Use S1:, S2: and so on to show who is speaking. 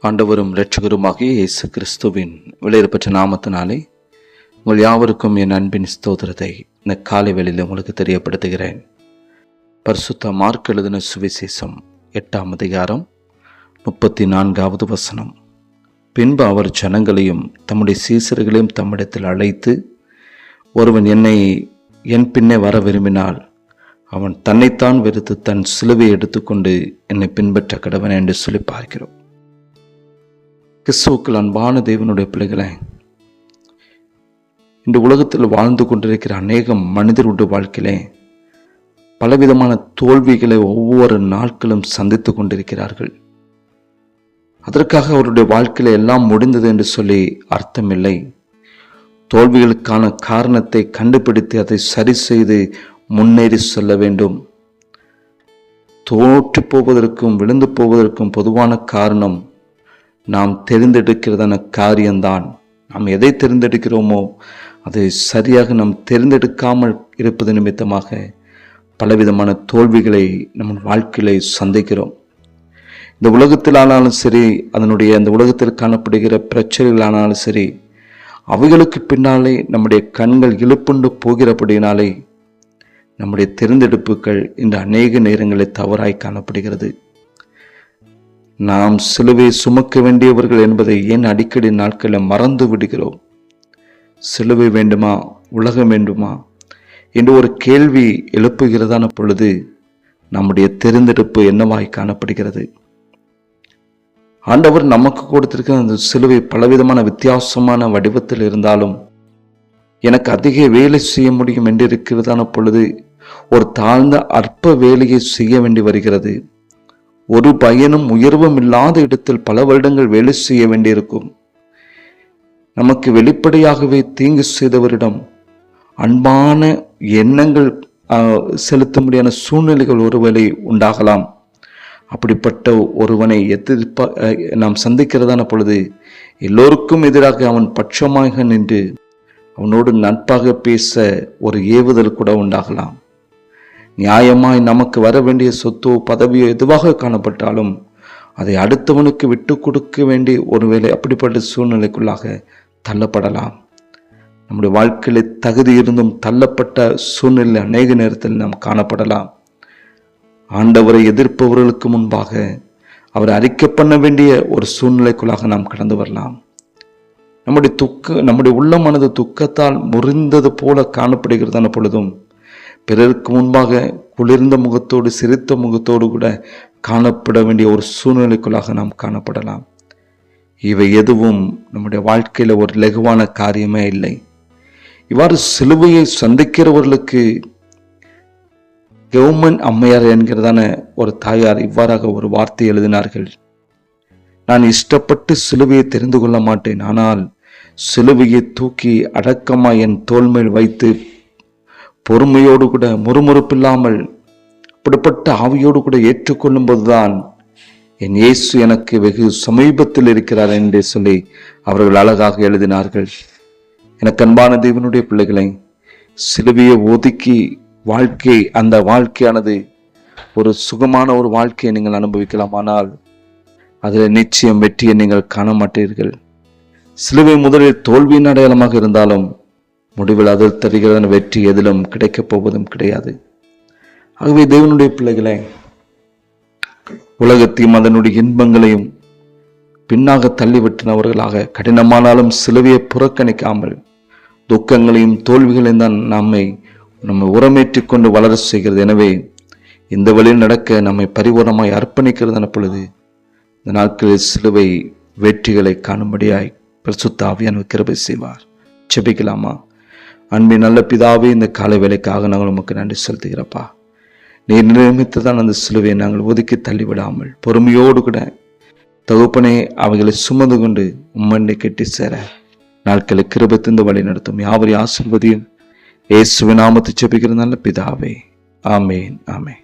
S1: ஆண்டவரும் இரட்சகருமாகிய இயேசு கிறிஸ்துவின் விலையேறப்பெற்ற நாமத்தினாலே உங்கள் யாவருக்கும் என் அன்பின் ஸ்தோத்திரத்தை இந்த காலை வேளையில் உங்களுக்கு தெரியப்படுத்துகிறேன். பரிசுத்த மார்க் எழுதின சுவிசேஷம் 8ஆம் அதிகாரம் 34வது வசனம். பின்பு அவர் ஜனங்களையும் தம்முடைய சீசர்களையும் தம்மிடத்தில் அழைத்து, ஒருவன் என் பின்னே வர விரும்பினால் அவன் தன்னைத்தான் வெறுத்து தன் சிலுவையை எடுத்துக்கொண்டு என்னை பின்பற்ற கடவன் என்று சொல்லி பார்க்கிறோம். கிறிஸ்துவுக்குள் அன்பான தேவனுடைய பிள்ளைகளை, இந்த உலகத்தில் வாழ்ந்து கொண்டிருக்கிற அநேகம் மனிதருடைய வாழ்க்கையிலே பலவிதமான தோல்விகளை ஒவ்வொரு நாட்களும் சந்தித்து கொண்டிருக்கிறார்கள். அதற்காக அவருடைய வாழ்க்கையில எல்லாம் முடிந்தது என்று சொல்லி அர்த்தமில்லை. தோல்விகளுக்கான காரணத்தை கண்டுபிடித்து அதை சரி செய்து முன்னேறி செல்ல வேண்டும். தோற்று போவதற்கும் விழுந்து போவதற்கும் பொதுவான காரணம் நாம் தெரிந்தெடுக்கிறதான காரியம்தான். நாம் எதை தெரிந்தெடுக்கிறோமோ அதை சரியாக நாம் தெரிந்தெடுக்காமல் இருப்பது நிமித்தமாக பலவிதமான தோல்விகளை நம் வாழ்க்கையில சந்திக்கிறோம். இந்த உலகத்திலானாலும் சரி, அந்த உலகத்தில் காணப்படுகிற பிரச்சனைகளானாலும் சரி, அவைகளுக்கு பின்னாலே நம்முடைய கண்கள் இழுப்புண்டு போகிறபடினாலே நம்முடைய தெரிந்தெடுப்புகள் இந்த அநேக நேரங்களில் தவறாய் காணப்படுகிறது. நாம் சிலுவையை சுமக்க வேண்டியவர்கள் என்பதை ஏன் அடிக்கடி நாட்களில் மறந்து விடுகிறோம்? சிலுவை வேண்டுமா, உலகம் வேண்டுமா என்று ஒரு கேள்வி எழுப்புகிறதான பொழுது நம்முடைய தெரிந்தெடுப்பு என்னவாய் காணப்படுகிறது? ஆண்டவர் நமக்கு கொடுத்திருக்கிற அந்த சிலுவை பலவிதமான வித்தியாசமான வடிவத்தில் இருந்தாலும் எனக்கு அதிக வேலை செய்ய முடியும் என்று இருக்கிறதான பொழுது ஒரு தாழ்ந்த அற்ப வேலையை செய்ய வேண்டி வருகிறது. ஒரு பயனும் உயர்வும் இல்லாத இடத்தில் பல வருடங்கள் வேலை செய்ய வேண்டியிருக்கும். நமக்கு வெளிப்படையாகவே தீங்கு செய்தவரிடம் அன்பான எண்ணங்கள் செலுத்த முடியாத சூழ்நிலைகள் ஒருவேளை உண்டாகலாம். அப்படிப்பட்ட ஒருவனை நாம் சந்திக்கிறதான பொழுது எல்லோருக்கும் எதிராக அவன் பட்சமாக நின்று அவனோடு நட்பாக பேச ஒரு ஏவுதல் கூட உண்டாகலாம். நியாயமாய் நமக்கு வர வேண்டிய சொத்தோ பதவியோ எதுவாக காணப்பட்டாலும் அதை அடுத்தவனுக்கு விட்டு கொடுக்க வேண்டிய ஒருவேளை அப்படிப்பட்ட சூழ்நிலைக்குள்ளாக தள்ளப்படலாம். நம்முடைய வாழ்க்கையில தகுதி இருந்தும் தள்ளப்பட்ட சூழ்நிலை அநேக நேரத்தில் நாம் காணப்படலாம். ஆண்டவரை எதிர்ப்பவர்களுக்கு முன்பாக அவரை அறிக்கை பண்ண வேண்டிய ஒரு சூழ்நிலைக்குள்ளாக நாம் கடந்து வரலாம். நம்முடைய உள்ளமானது துக்கத்தால் முறிந்தது போல காணப்படுகிறதான பொழுதும் பிறருக்கு முன்பாக குளிர்ந்த முகத்தோடு சிரித்த முகத்தோடு கூட காணப்பட வேண்டிய ஒரு சூழ்நிலைக்குள்ளாக நாம் காணப்படலாம். இவை எதுவும் நம்முடைய வாழ்க்கையில ஒரு லகுவான காரியமே இல்லை. இவ்வாறு சிலுவையை சந்திக்கிறவர்களுக்கு கவர்மெண்ட் அம்மையார் என்கிறதான ஒரு தாயார் இவ்வாறாக ஒரு வார்த்தை எழுதினார்கள். நான் இஷ்டப்பட்டு சிலுவையை தெரிந்து கொள்ள மாட்டேன், ஆனால் சிலுவையை தூக்கி அடக்கமாய் என் தோள் மேல் வைத்து பொறுமையோடு கூட முறுமுறுப்பில்லாமல் அப்படிப்பட்ட ஆவியோடு கூட ஏற்றுக்கொள்ளும் போதுதான் என் இயேசு எனக்கு வெகு சமீபத்தில் இருக்கிறார் என்று சொல்லி அவர்கள் அழகாக எழுதினார்கள். எனக்கு அன்பான தேவனுடைய பிள்ளைகளை, சிலுவையை ஒதுக்கி அந்த வாழ்க்கையானது ஒரு சுகமான ஒரு வாழ்க்கையை நீங்கள் அனுபவிக்கலாம். ஆனால் அதில் நிச்சயம் வெற்றியை நீங்கள் காண மாட்டீர்கள். சிலுவை முதலில் தோல்வியின் அடையாளமாக இருந்தாலும் முடிவில் அதில் தருகிறதான வெற்றி எதிலும் கிடைக்கப் போவதும் கிடையாது. ஆகவே தேவனுடைய பிள்ளைகளை, உலகத்தையும் அதனுடைய இன்பங்களையும் பின்னாக தள்ளிவிட்டனவர்களாக கடினமானாலும் சிலுவையை புறக்கணிக்காமல் துக்கங்களையும் தோல்விகளையும் தான் நம்மை உரமேற்றி கொண்டு வளர செய்கிறது. எனவே இந்த வழியில் நடக்க நம்மை பரிபூர்ணமாய் அர்ப்பணிக்கிறதான பொழுது இந்த நாட்களில் சிலுவை வெற்றிகளை காணும்படியாய் பரிசுத்த ஆவியானவர் கிருபை செய்வார். ஜெபிக்கலாமா? அன்பின் நல்ல பிதாவே, இந்த காலை வேளைக்காக நாங்கள் உமக்கு நன்றி செலுத்துகிறப்பா. நீர் நியமித்துதான் அந்த சிலுவையை நாங்கள் ஒதுக்கி தள்ளிவிடாமல் பொறுமையோடு கூட தகுப்பனே அவைகளை சுமந்து கொண்டு உம்மண்டை கெட்டி சேர நாட்களை கிருபை தந்து வழி நடத்தும். யாவரையும் ஆசீர்வதியும். இயேசுவின் நாமத்தை ஜெபிக்கிற நல்ல பிதாவே. ஆமேன், ஆமேன்.